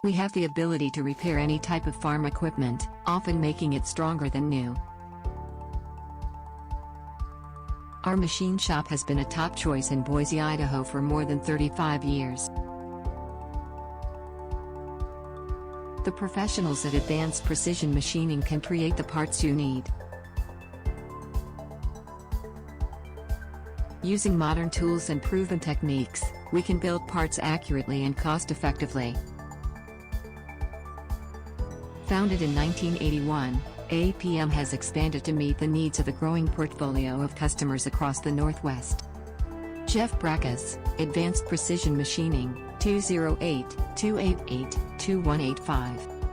We have the ability to repair any type of farm equipment, often making it stronger than new. Our machine shop has been a top choice in Boise, Idaho for more than 35 years. The professionals at Advanced Precision Machining can create the parts you need. Using modern tools and proven techniques, we can build parts accurately and cost-effectively. Founded in 1981, APM has expanded to meet the needs of a growing portfolio of customers across the Northwest. Jeff Brackus, Advanced Precision Machining, 208-288-2185.